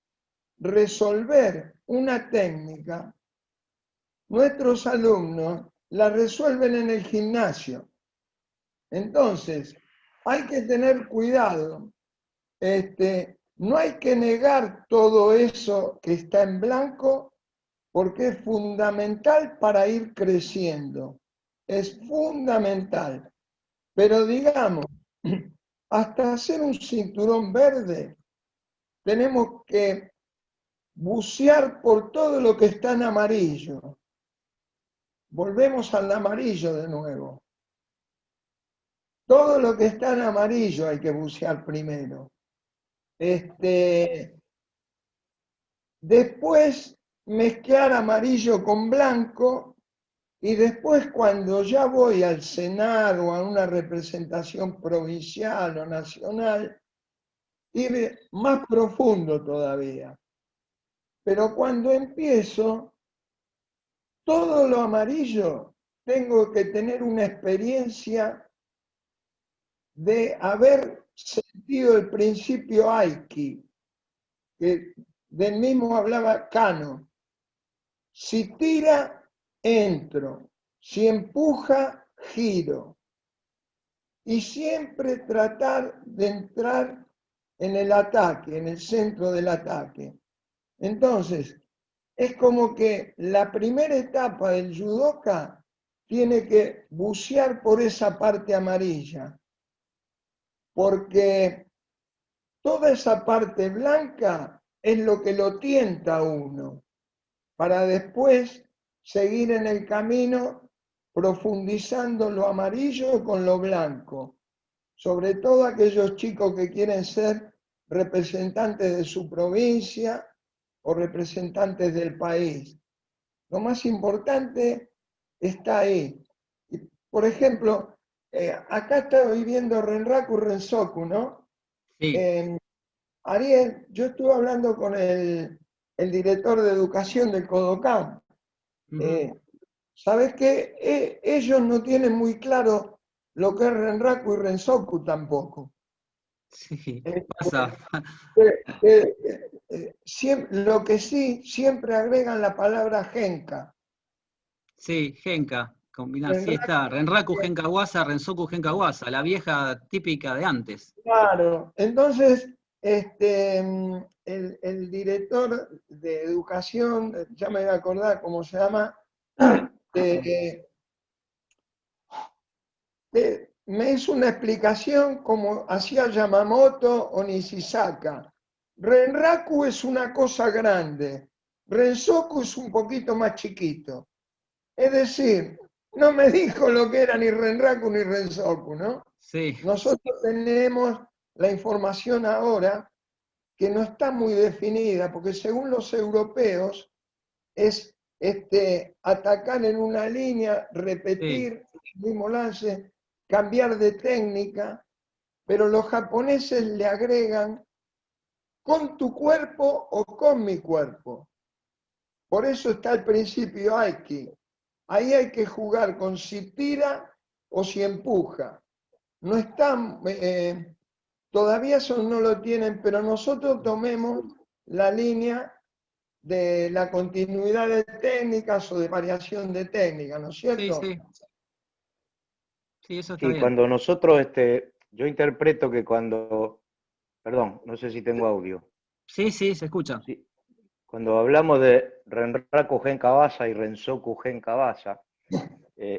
resolver una técnica, nuestros alumnos la resuelven en el gimnasio. Entonces, hay que tener cuidado. No hay que negar todo eso que está en blanco, porque es fundamental para ir creciendo. Es fundamental. Pero digamos, hasta hacer un cinturón verde, tenemos que bucear por todo lo que está en amarillo. Volvemos al amarillo de nuevo. Todo lo que está en amarillo hay que bucear primero. Después mezclar amarillo con blanco, y después cuando ya voy al cenar o a una representación provincial o nacional, ir más profundo todavía. Pero cuando empiezo, todo lo amarillo, tengo que tener una experiencia de haber sentido el principio Aiki, que del mismo hablaba Kano. Si tira, entro. Si empuja, giro. Y siempre tratar de entrar en el ataque, en el centro del ataque. Entonces, es como que la primera etapa del judoka tiene que bucear por esa parte amarilla, porque toda esa parte blanca es lo que lo tienta a uno, para después seguir en el camino profundizando lo amarillo con lo blanco, sobre todo aquellos chicos que quieren ser representantes de su provincia o representantes del país. Lo más importante está ahí. Por ejemplo, acá estoy viendo Renraku Rensoku, ¿no? Sí. Ariel, yo estuve hablando con el director de educación del Kodokan. ¿Sabes qué? Ellos no tienen muy claro lo que es Renraku y Rensoku tampoco. Sí, pasa. Lo que sí, siempre agregan la palabra genka. Sí, genka. Combinar, sí está. Renraku Genka Wasa, Rensoku Genka Wasa, la vieja típica de antes. Claro, entonces el director de educación, ya me voy a acordar cómo se llama, me hizo una explicación como hacía Yamamoto o Nishisaka. Renraku es una cosa grande, Rensoku es un poquito más chiquito. Es decir, no me dijo lo que era ni Renraku ni Rensoku, ¿no? Sí. Nosotros tenemos la información ahora que no está muy definida, porque según los europeos es atacar en una línea, repetir el mismo lance, cambiar de técnica, pero los japoneses le agregan con tu cuerpo o con mi cuerpo. Por eso está el principio Aiki. Ahí hay que jugar con si tira o si empuja. No están, todavía eso no lo tienen, pero nosotros tomemos la línea de la continuidad de técnicas o de variación de técnicas, ¿no es cierto? Sí, sí. Sí, eso está Sí, bien. cuando nosotros, yo interpreto que cuando, perdón, no sé si tengo audio. Sí, sí, se escucha. Sí. Cuando hablamos de Renraku Genka Wasa y Rensoku Genka Wasa,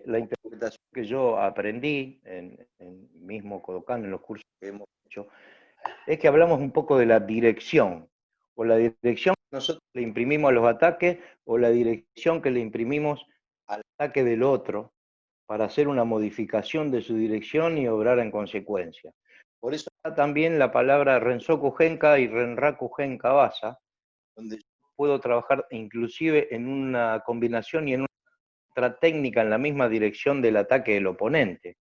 la interpretación que yo aprendí en mismo Kodokan, en los cursos que hemos hecho, es que hablamos un poco de la dirección, o la dirección que nosotros le imprimimos a los ataques, o la dirección que le imprimimos al ataque del otro, para hacer una modificación de su dirección y obrar en consecuencia. Por eso está también la palabra Rensoku Genka y Renraku Genka Wasa, donde yo puedo trabajar inclusive en una combinación y en otra técnica en la misma dirección del ataque del oponente.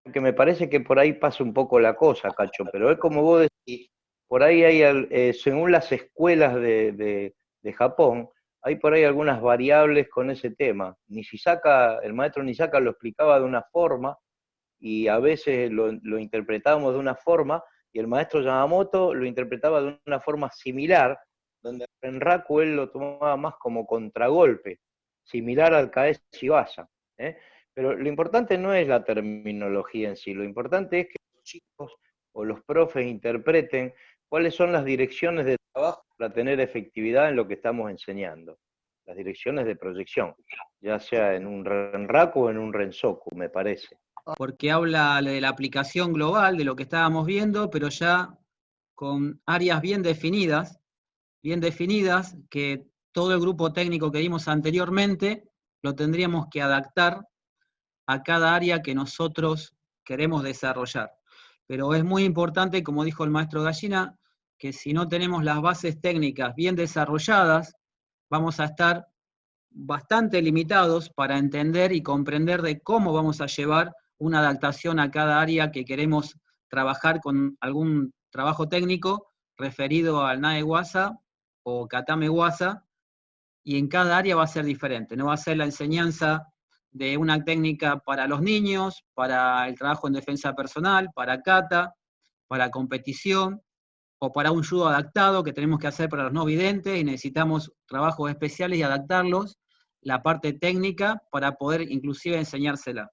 Porque me parece que por ahí pasa un poco la cosa, Cacho, pero es como vos decís, por ahí hay, según las escuelas de Japón, hay por ahí algunas variables con ese tema. El maestro Nisaka lo explicaba de una forma y a veces lo interpretábamos de una forma y el maestro Yamamoto lo interpretaba de una forma similar, donde en Renraku él lo tomaba más como contragolpe, similar al Kaeshi Basa. Pero lo importante no es la terminología en sí, lo importante es que los chicos o los profes interpreten cuáles son las direcciones de trabajo para tener efectividad en lo que estamos enseñando. Las direcciones de proyección, ya sea en un Renraku o en un Rensoku, me parece. Porque habla de la aplicación global de lo que estábamos viendo, pero ya con áreas bien definidas, que todo el grupo técnico que vimos anteriormente lo tendríamos que adaptar a cada área que nosotros queremos desarrollar. Pero es muy importante, como dijo el maestro Gallina, que si no tenemos las bases técnicas bien desarrolladas, vamos a estar bastante limitados para entender y comprender de cómo vamos a llevar una adaptación a cada área que queremos trabajar con algún trabajo técnico referido al Nae Wasa o Katame Wasa, y en cada área va a ser diferente. No va a ser la enseñanza de una técnica para los niños, para el trabajo en defensa personal, para kata, para competición, o para un judo adaptado que tenemos que hacer para los no videntes y necesitamos trabajos especiales y adaptarlos, la parte técnica, para poder inclusive enseñársela.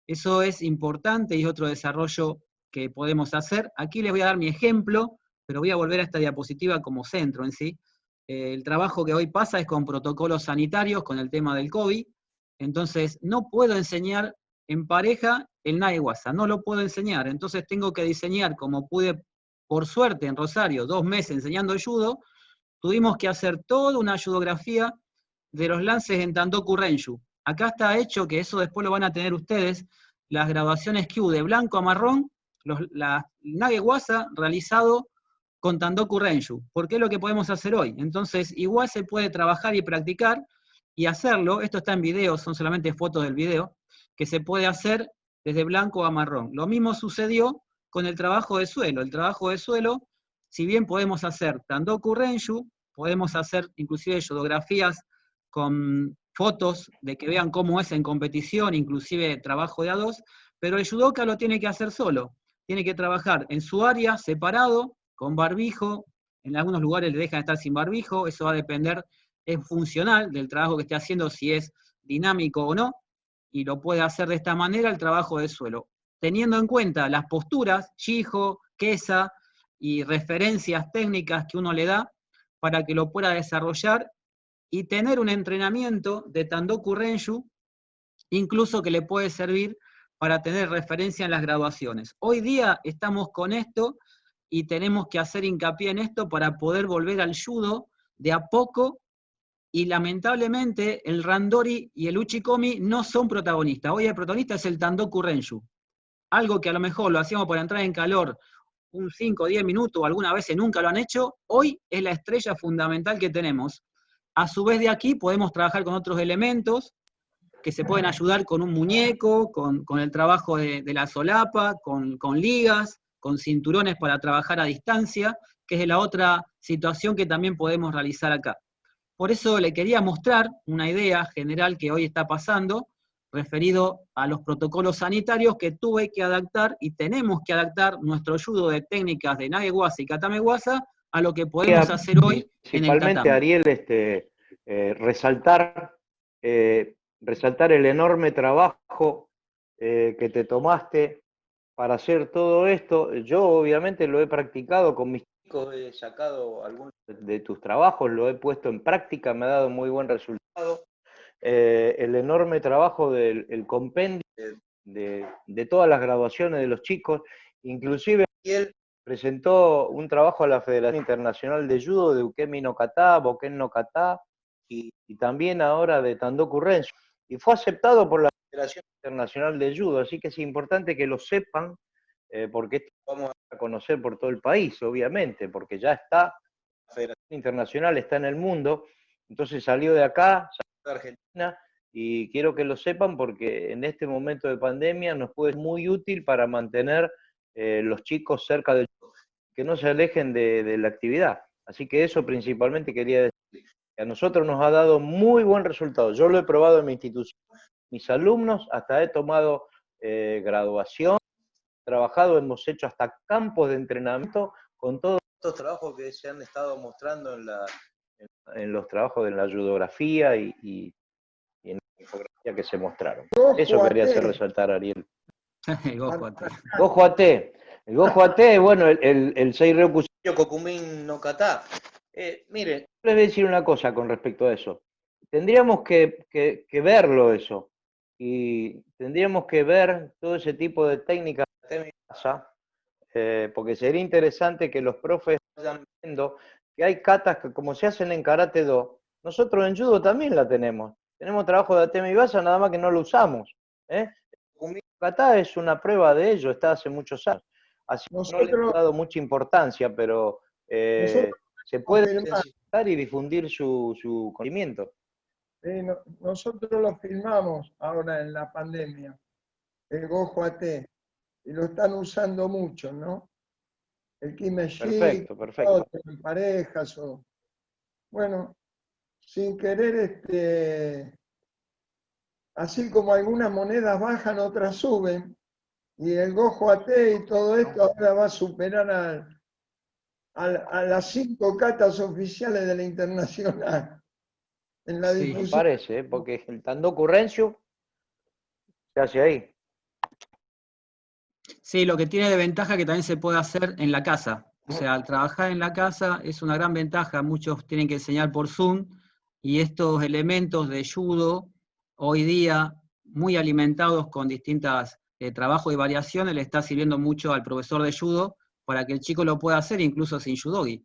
Eso es importante y es otro desarrollo que podemos hacer. Aquí les voy a dar mi ejemplo, pero voy a volver a esta diapositiva como centro en sí. El trabajo que hoy pasa es con protocolos sanitarios, con el tema del COVID, entonces no puedo enseñar en pareja el Nae Wasa, no lo puedo enseñar, entonces tengo que diseñar como pude. Por suerte, en Rosario, 2 meses enseñando judo, tuvimos que hacer toda una judografía de los lances en Tandoku Renshu. Acá está hecho, que eso después lo van a tener ustedes, las graduaciones Q de blanco a marrón, la Nage Wasa realizado con Tandoku Renshu, porque es lo que podemos hacer hoy. Entonces, igual se puede trabajar y practicar y hacerlo, esto está en video, son solamente fotos del video, que se puede hacer desde blanco a marrón. Lo mismo sucedió con el trabajo de suelo. El trabajo de suelo, si bien podemos hacer Tandoku Renshu, podemos hacer inclusive judografías con fotos de que vean cómo es en competición, inclusive trabajo de A2, pero el judoka lo tiene que hacer solo. Tiene que trabajar en su área, separado, con barbijo. En algunos lugares le dejan estar sin barbijo, eso va a depender, es funcional del trabajo que esté haciendo, si es dinámico o no. y lo puede hacer de esta manera el trabajo del suelo, teniendo en cuenta las posturas, Shijo, Kesa y referencias técnicas que uno le da para que lo pueda desarrollar y tener un entrenamiento de Tandoku Renshu, incluso que le puede servir para tener referencia en las graduaciones. Hoy día estamos con esto y tenemos que hacer hincapié en esto para poder volver al judo de a poco, y lamentablemente el Randori y el Uchikomi no son protagonistas. Hoy el protagonista es el Tandoku Renshu. Algo que a lo mejor lo hacíamos para entrar en calor un 5 o 10 minutos, o algunas veces nunca lo han hecho, hoy es la estrella fundamental que tenemos. A su vez de aquí podemos trabajar con otros elementos que se pueden ayudar con un muñeco, con el trabajo de la solapa, con ligas, con cinturones para trabajar a distancia, que es la otra situación que también podemos realizar acá. Por eso le quería mostrar una idea general que hoy está pasando, referido a los protocolos sanitarios que tuve que adaptar y tenemos que adaptar nuestro judo de técnicas de Nage-waza y Katame-waza a lo que podemos hacer hoy en el Principalmente, tatami. Ariel, resaltar el enorme trabajo que te tomaste para hacer todo esto. Yo obviamente lo he practicado con mis chicos, he sacado algunos de tus trabajos, lo he puesto en práctica, me ha dado muy buen resultado. El enorme trabajo del compendio de todas las graduaciones de los chicos, inclusive él presentó un trabajo a la Federación Internacional de Judo de Ukemi no Kata, Boken no Kata, y también ahora de Tandoku Renshu, y fue aceptado por la Federación Internacional de Judo, así que es importante que lo sepan, porque esto lo vamos a conocer por todo el país, obviamente, porque ya está, la Federación Internacional está en el mundo, entonces salió de acá, salió de Argentina, y quiero que lo sepan porque en este momento de pandemia nos puede ser muy útil para mantener los chicos cerca del judo, que no se alejen de la actividad. Así que eso principalmente quería decir, que a nosotros nos ha dado muy buen resultado. Yo lo he probado en mi institución, mis alumnos, hasta he tomado graduación, trabajado, hemos hecho hasta campos de entrenamiento con todos estos trabajos que se han estado mostrando en los trabajos de la judografía y en la infografía que se mostraron. Eso quería hacer resaltar, Ariel. El Gojo Ate. Gojo Ate. El Gojo Ate, bueno, el Seireu Kusuyo Kokumin no Kata. Mire, les voy a decir una cosa con respecto a eso. Tendríamos que verlo eso. Y tendríamos que ver todo ese tipo de técnicas de casa, porque sería interesante que los profes vayan viendo que hay katas que, como se hacen en Karate Do, nosotros en Judo también la tenemos. Tenemos trabajo de Atemi Basa, nada más que no lo usamos. El kata es una prueba de ello, está hace muchos años. Así que no le he dado mucha importancia, pero se puede sensibilizar y difundir su conocimiento. Nosotros lo filmamos ahora en la pandemia, el Gojo Ate, y lo están usando mucho, ¿no? El Kimeshi, perfecto. en parejas, o bueno, sin querer, así como algunas monedas bajan, otras suben, y el Gojo Ate y todo esto ahora va a superar a las 5 catas oficiales de la internacional. En la difusión. Me parece, porque el Tandoku Renshu se hace ahí. Sí, lo que tiene de ventaja que también se puede hacer en la casa. O sea, al trabajar en la casa es una gran ventaja. Muchos tienen que enseñar por Zoom, y estos elementos de judo, hoy día muy alimentados con distintas trabajos y variaciones, le está sirviendo mucho al profesor de judo para que el chico lo pueda hacer incluso sin judogi.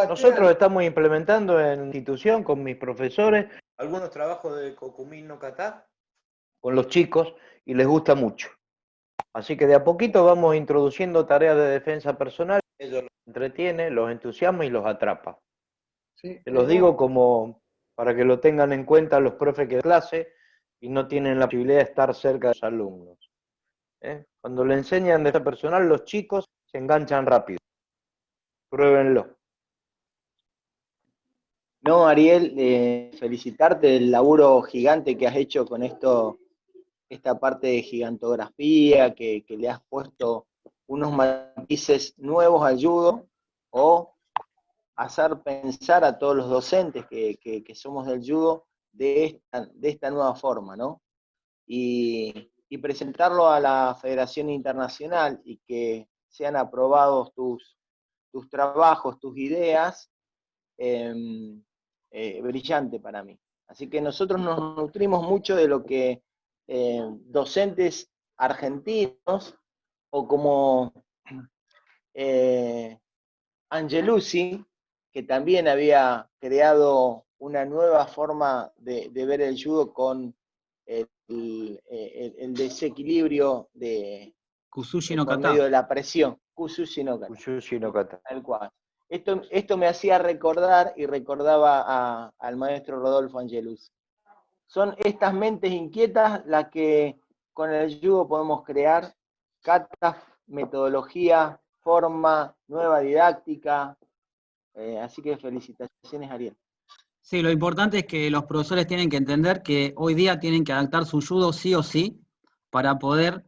Nosotros estamos implementando en la institución con mis profesores algunos trabajos de Kokumin no Kata con los chicos y les gusta mucho. Así que de a poquito vamos introduciendo tareas de defensa personal, ellos los entretiene, los entusiasma y los atrapa. Sí, se los digo como para que lo tengan en cuenta los profes que de clase y no tienen la posibilidad de estar cerca de los alumnos. Cuando le enseñan defensa personal, los chicos se enganchan rápido. Pruébenlo. No, Ariel, felicitarte del laburo gigante que has hecho con esta parte de gigantografía, que le has puesto unos matices nuevos al judo, o hacer pensar a todos los docentes que somos del judo de esta nueva forma, ¿no? Y presentarlo a la Federación Internacional y que sean aprobados tus trabajos, tus ideas, brillante para mí. Así que nosotros nos nutrimos mucho de lo que docentes argentinos, o como Angelucci, que también había creado una nueva forma de ver el judo con el desequilibrio Kusushi no por kata. medio de la presión. Kusushi no kata. Kusushi no kata. Tal cual. Esto me hacía recordar y recordaba al maestro Rodolfo Angelucci. Son estas mentes inquietas las que con el judo podemos crear katas, metodología, forma, nueva didáctica. Así que felicitaciones, Ariel. Sí, lo importante es que los profesores tienen que entender que hoy día tienen que adaptar su judo sí o sí para poder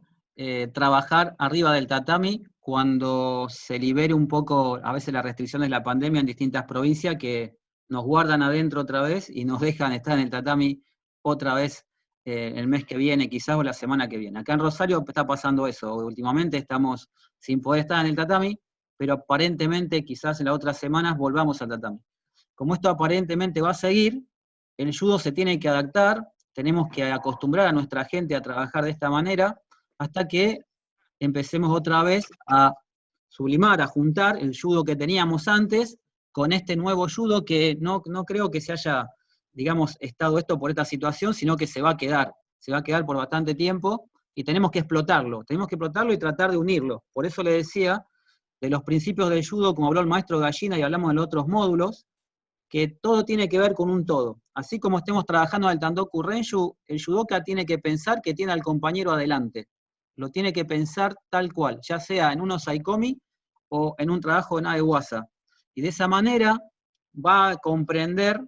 trabajar arriba del tatami cuando se libere un poco, a veces las restricciones de la pandemia en distintas provincias que nos guardan adentro otra vez y nos dejan estar en el tatami otra vez el mes que viene, quizás, o la semana que viene. Acá en Rosario está pasando eso. Últimamente estamos sin poder estar en el tatami, pero aparentemente quizás en las otras semanas volvamos al tatami. Como esto aparentemente va a seguir, el judo se tiene que adaptar, tenemos que acostumbrar a nuestra gente a trabajar de esta manera, hasta que empecemos otra vez a sublimar, a juntar el judo que teníamos antes con este nuevo judo que no creo que se haya, digamos, estado esto por esta situación, sino que se va a quedar por bastante tiempo, y tenemos que explotarlo y tratar de unirlo. Por eso le decía, de los principios del judo, como habló el maestro Gallina y hablamos de los otros módulos, que todo tiene que ver con un todo. Así como estemos trabajando en el Tandoku Renshu, el judoka tiene que pensar que tiene al compañero adelante. Lo tiene que pensar tal cual, ya sea en un osaikomi o en un trabajo en Aewasa. Y de esa manera va a comprender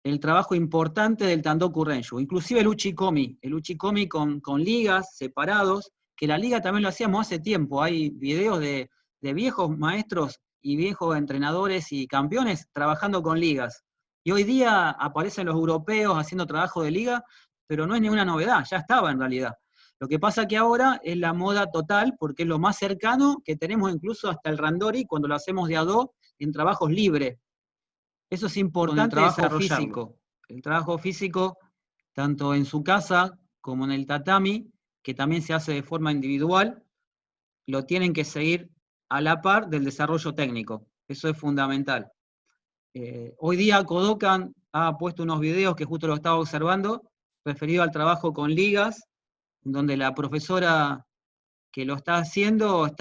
el trabajo importante del Tandoku Renshu. Inclusive el uchikomi con ligas separados, que la liga también lo hacíamos hace tiempo. Hay videos de viejos maestros y viejos entrenadores y campeones trabajando con ligas. Y hoy día aparecen los europeos haciendo trabajo de liga, pero no es ninguna novedad, ya estaba en realidad. Lo que pasa que ahora es la moda total, porque es lo más cercano que tenemos, incluso hasta el randori, cuando lo hacemos de a dos, en trabajos libres. Eso es importante, el trabajo físico. El trabajo físico, tanto en su casa como en el tatami, que también se hace de forma individual, lo tienen que seguir a la par del desarrollo técnico. Eso es fundamental. Hoy día Kodokan ha puesto unos videos que justo lo estaba observando, referido al trabajo con ligas, donde la profesora que lo está haciendo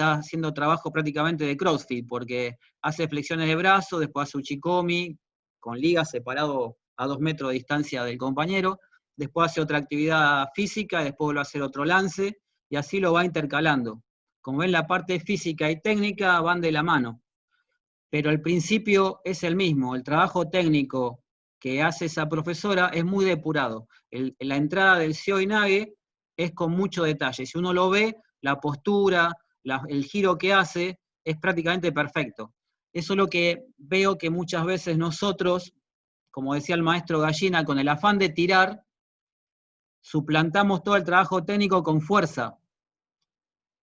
trabajo prácticamente de CrossFit, porque hace flexiones de brazo, después hace uchikomi, con ligas separado a 2 metros de distancia del compañero, después hace otra actividad física, después vuelve a hacer otro lance, y así lo va intercalando. Como ven, la parte física y técnica van de la mano, pero el principio es el mismo. El trabajo técnico que hace esa profesora es muy depurado. La entrada del Seo y Nage es con mucho detalle. Si uno lo ve, la postura, el giro que hace es prácticamente perfecto. Eso es lo que veo que muchas veces nosotros, como decía el maestro Gallina, con el afán de tirar, suplantamos todo el trabajo técnico con fuerza.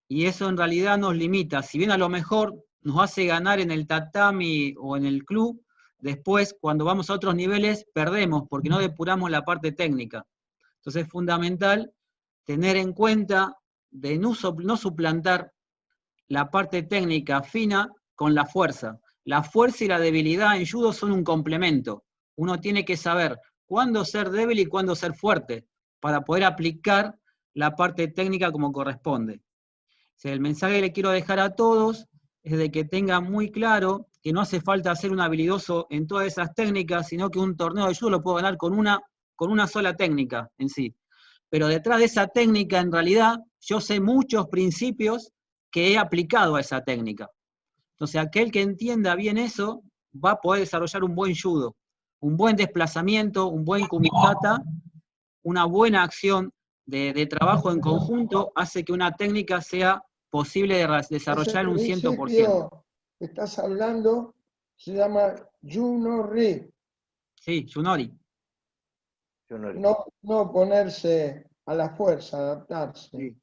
Y eso en realidad nos limita. Si bien a lo mejor nos hace ganar en el tatami o en el club, después cuando vamos a otros niveles perdemos porque no depuramos la parte técnica. Entonces es fundamental tener en cuenta de no suplantar la parte técnica fina con la fuerza. La fuerza y la debilidad en judo son un complemento. Uno tiene que saber cuándo ser débil y cuándo ser fuerte para poder aplicar la parte técnica como corresponde. El mensaje que le quiero dejar a todos es de que tengan muy claro que no hace falta ser un habilidoso en todas esas técnicas, sino que un torneo de judo lo puedo ganar con una sola técnica en sí. Pero detrás de esa técnica, en realidad, yo sé muchos principios que he aplicado a esa técnica. Entonces, aquel que entienda bien eso, va a poder desarrollar un buen judo, un buen desplazamiento, un buen kumitata, una buena acción de trabajo en conjunto, hace que una técnica sea posible de desarrollar un 100%. Principio que estás hablando se llama Yunori. Sí, Yunori. no ponerse a la fuerza, adaptarse. Sí.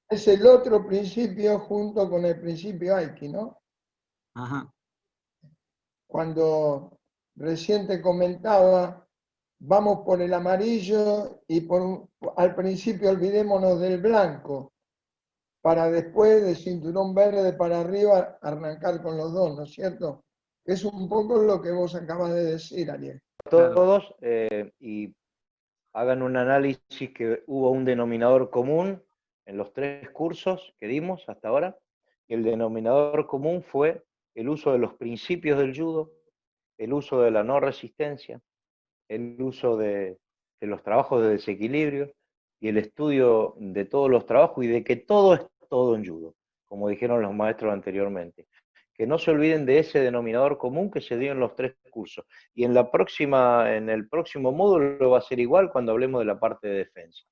Es el otro principio junto con el principio Aiki, ¿no? Ajá. Cuando recién te comentaba, vamos por el amarillo y al principio olvidémonos del blanco, para después de cinturón verde para arriba arrancar con los dos, ¿no es cierto? Es un poco lo que vos acabas de decir, Ariel. Claro. Todos y hagan un análisis que hubo un denominador común en los 3 cursos que dimos hasta ahora. El denominador común fue el uso de los principios del judo, el uso de la no resistencia, el uso de los trabajos de desequilibrio y el estudio de todos los trabajos y de que todo es todo en judo, como dijeron los maestros anteriormente. Que no se olviden de ese denominador común que se dio en los 3 cursos. Y en el próximo módulo va a ser igual cuando hablemos de la parte de defensa.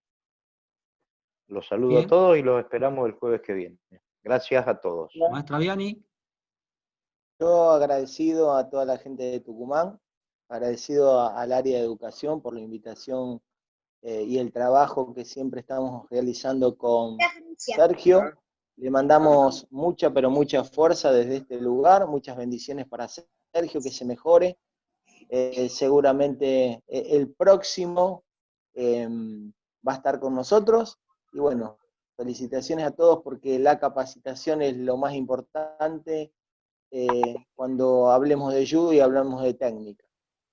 Los saludo Bien. a todos y los esperamos el jueves que viene. Gracias a todos. Maestra Viani. Yo agradecido a toda la gente de Tucumán, agradecido al área de educación por la invitación y el trabajo que siempre estamos realizando con Sergio. Le mandamos mucha, pero mucha fuerza desde este lugar, muchas bendiciones para Sergio, que se mejore. Seguramente el próximo va a estar con nosotros. Y bueno, felicitaciones a todos porque la capacitación es lo más importante cuando hablemos de judo y hablamos de técnica.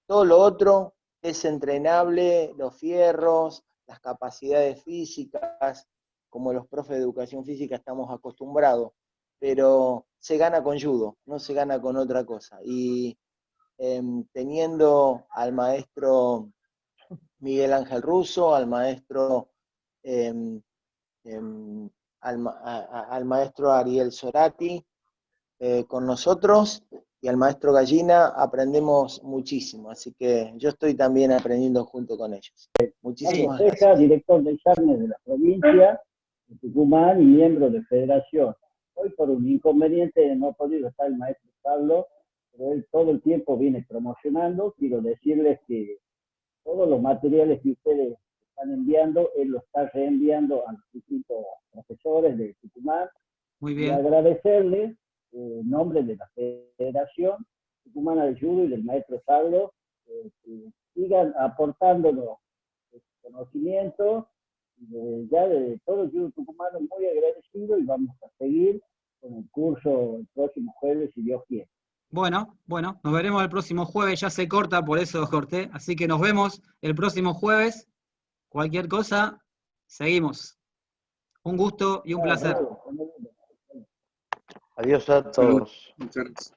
Todo lo otro es entrenable, los fierros, las capacidades físicas, como los profes de educación física estamos acostumbrados, pero se gana con judo, no se gana con otra cosa. Y teniendo al maestro Miguel Ángel Russo, al maestro al maestro Ariel Sorati con nosotros y al maestro Gallina, aprendemos muchísimo, así que yo estoy también aprendiendo junto con ellos. Muchísimas gracias. Director de exámenes de la provincia de Tucumán y miembro de federación. Hoy por un inconveniente no ha podido estar el maestro Pablo, pero él todo el tiempo viene promocionando. Quiero decirles que todos los materiales que ustedes están enviando, él los está reenviando a los distintos profesores de Tucumán. Muy Y bien. agradecerles en nombre de la Federación Tucumana de Judo y del maestro Pablo, que sigan aportándonos conocimiento, ya de todo el judo tucumano, muy agradecido, y vamos a seguir con el curso el próximo jueves, si Dios quiere. Bueno, nos veremos el próximo jueves, ya se corta, por eso corté, así que nos vemos el próximo jueves. Cualquier cosa, seguimos. Un gusto y un placer. Adiós a todos. Muchas gracias.